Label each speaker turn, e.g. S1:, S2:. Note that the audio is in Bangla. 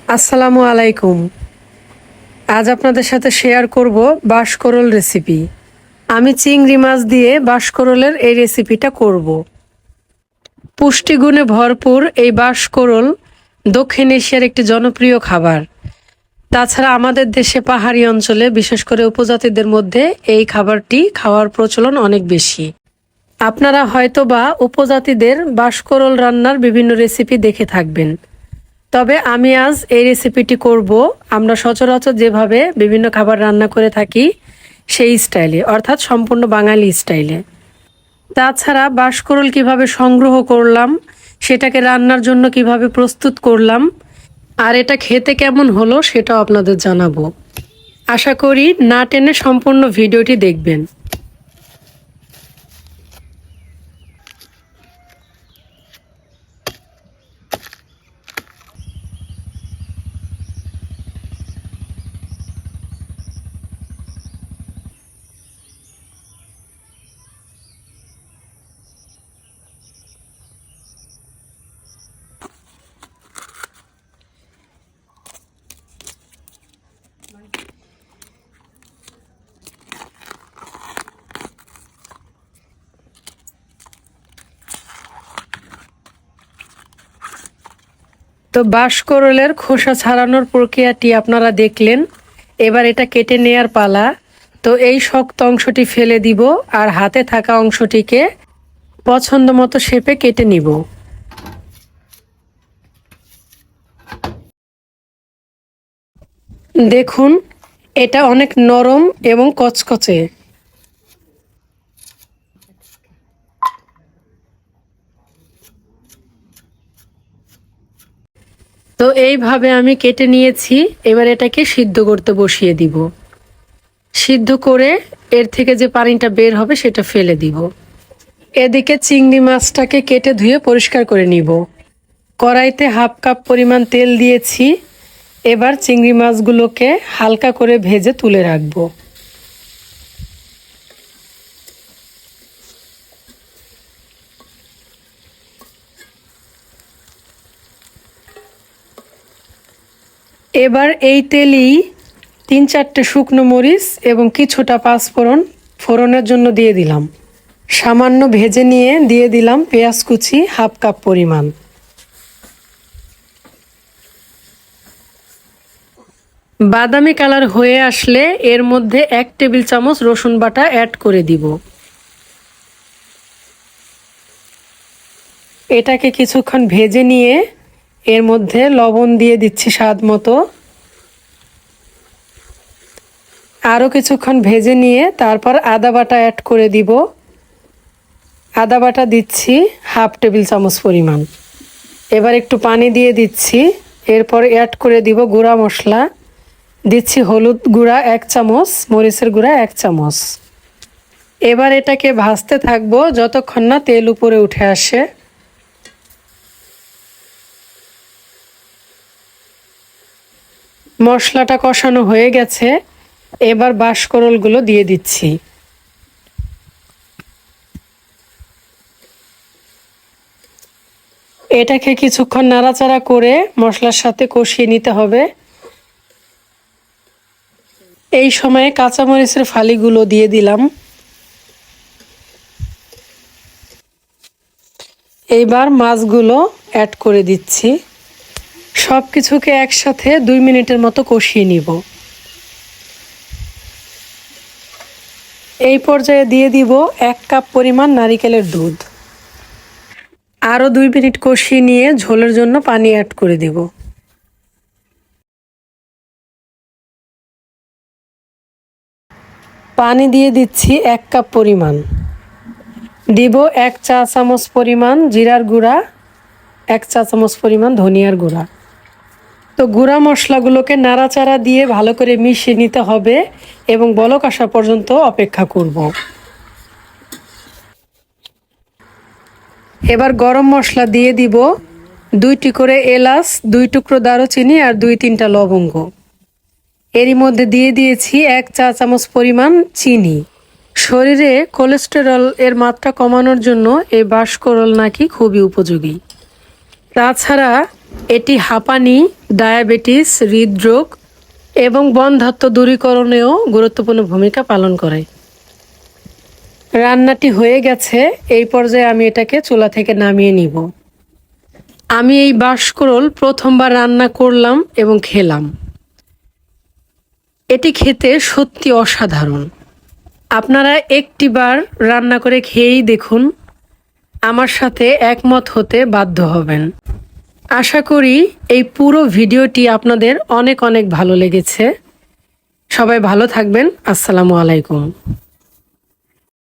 S1: আসসালামু আলাইকুম। আজ আপনাদের সাথে শেয়ার করব বাঁশকরল রেসিপি। আমি চিংড়ি মাছ দিয়ে বাঁশকরলের এই রেসিপিটা করব। পুষ্টিগুণে ভরপুর এই বাঁশকরল দক্ষিণ এশিয়ার একটি জনপ্রিয় খাবার। তাছাড়া আমাদের দেশে পাহাড়ি অঞ্চলে বিশেষ করে উপজাতিদের মধ্যে এই খাবারটি খাওয়ার প্রচলন অনেক বেশি। আপনারা হয়তোবা উপজাতিদের বাঁশকরল রান্নার বিভিন্ন রেসিপি দেখে থাকবেন। তবে আমি আজ এই রেসিপিটি করব আমরা সচরাচর যেভাবে বিভিন্ন খাবার রান্না করে থাকি সেই স্টাইলে, অর্থাৎ সম্পূর্ণ বাঙালি স্টাইলে। তাছাড়া বাঁশকরল কিভাবে সংগ্রহ করলাম, সেটাকে রান্নার জন্য কিভাবে প্রস্তুত করলাম, আর এটা খেতে কেমন হলো সেটাও আপনাদের জানাবো। আশা করি না টেনে সম্পূর্ণ ভিডিওটি দেখবেন। তো বাঁশকরলের খোসা ছাড়ানোর প্রক্রিয়াটি আপনারা দেখলেন। এবার এটা কেটে নেয়ার পালা। তো এই শক্ত অংশটি ফেলে দিব আর হাতে থাকা অংশটিকে পছন্দ মতো শেপে কেটে নিব। দেখুন, এটা অনেক নরম এবং কচকচে। তো এইভাবে আমি কেটে নিয়েছি। এবার এটাকে সিদ্ধ করতে বসিয়ে দিব। সিদ্ধ করে এর থেকে যে পানিটা বের হবে সেটা ফেলে দিব। এদিকে চিংড়ি মাছটাকে কেটে ধুয়ে পরিষ্কার করে নিব। কড়াইতে হাফ কাপ পরিমাণ তেল দিয়েছি। এবার চিংড়ি মাছগুলোকে হালকা করে ভেজে তুলে রাখবো। এবার এই তেলেই 3-4টে শুকনো মরিচ এবং কিছুটা পাঁচফোড়ন ফোড়নের জন্য দিয়ে দিলাম। সামান্য ভেজে নিয়ে দিয়ে দিলাম পেঁয়াজ কুচি হাফ কাপ পরিমাণ। বাদামি কালার হয়ে আসলে এর মধ্যে 1 টেবিল চামচ রসুন বাটা অ্যাড করে দিব। এটাকে কিছুক্ষণ ভেজে নিয়ে এর মধ্যে লবণ দিয়ে দিচ্ছি স্বাদ মতো। আরও কিছুক্ষণ ভেজে নিয়ে তারপর আদা বাটা অ্যাড করে দিব। আদা বাটা দিচ্ছি হাফ টেবিল চামচ পরিমাণ। এবার একটু পানি দিয়ে দিচ্ছি। এরপর অ্যাড করে দিব গুঁড়া মশলা। দিচ্ছি হলুদ গুঁড়া 1 চামচ, মরিচের গুঁড়া 1 চামচ। এবার এটাকে ভাজতে থাকবো যতক্ষণ না তেল উপরে উঠে আসে। মশলাটা কষানো হয়ে গেছে। এবার বাঁশকরলগুলো দিয়ে দিচ্ছি। এটাকে কিছুক্ষণ নাড়াচাড়া করে মশলার সাথে কষিয়ে নিতে হবে। এই সময়ে কাঁচামরিচের ফালিগুলো দিয়ে দিলাম। এইবার মাছগুলো অ্যাড করে দিচ্ছি। সব কিছুকে একসাথে 2 মিনিটের মতো কষিয়ে নিব। এই পর্যায়ে দিয়ে দিব 1 কাপ পরিমাণ নারিকেলের দুধ। আরও 2 মিনিট কষিয়ে নিয়ে ঝোলের জন্য পানি অ্যাড করে দিব। পানি দিয়ে দিচ্ছি 1 কাপ পরিমাণ। দিব 1 চা চামচ পরিমাণ জিরার গুঁড়া, 1 চা চামচ পরিমাণ ধনিয়ার গুঁড়া। তো গুঁড়া মশলাগুলোকে নাড়াচাড়া দিয়ে ভালো করে মিশিয়ে নিতে হবে এবং বলক আসা পর্যন্ত অপেক্ষা করব। এবার গরম মশলা দিয়ে দিব 2টি করে এলাচ, 2 টুকরো দারুচিনি আর 2-3টা লবঙ্গ। এরই মধ্যে দিয়ে দিয়েছি 1 চা চামচ পরিমাণ চিনি। শরীরে কোলেস্টেরল এর মাত্রা কমানোর জন্য এই বাঁশকরল নাকি খুবই উপযোগী। তাছাড়া এটি হাঁপানি ডায়াবেটিস, হৃদরোগ এবং বন্ধ্যাত্ব দূরীকরণেও গুরুত্বপূর্ণ ভূমিকা পালন করে। রান্নাটি হয়ে গেছে, এই পর্যায়ে আমি এটাকে চুলা থেকে নামিয়ে নিব। আমি এই বাঁশকুড়ুল প্রথমবার রান্না করলাম এবং খেলাম। এটি খেতে সত্যি অসাধারণ। আপনারা একটিবার রান্না করে খেয়েই দেখুন, আমার সাথে একমত হতে বাধ্য হবেন। আশা করি এই পুরো ভিডিওটি আপনাদের অনেক অনেক ভালো লেগেছে। সবাই ভালো থাকবেন। আসসালামু আলাইকুম।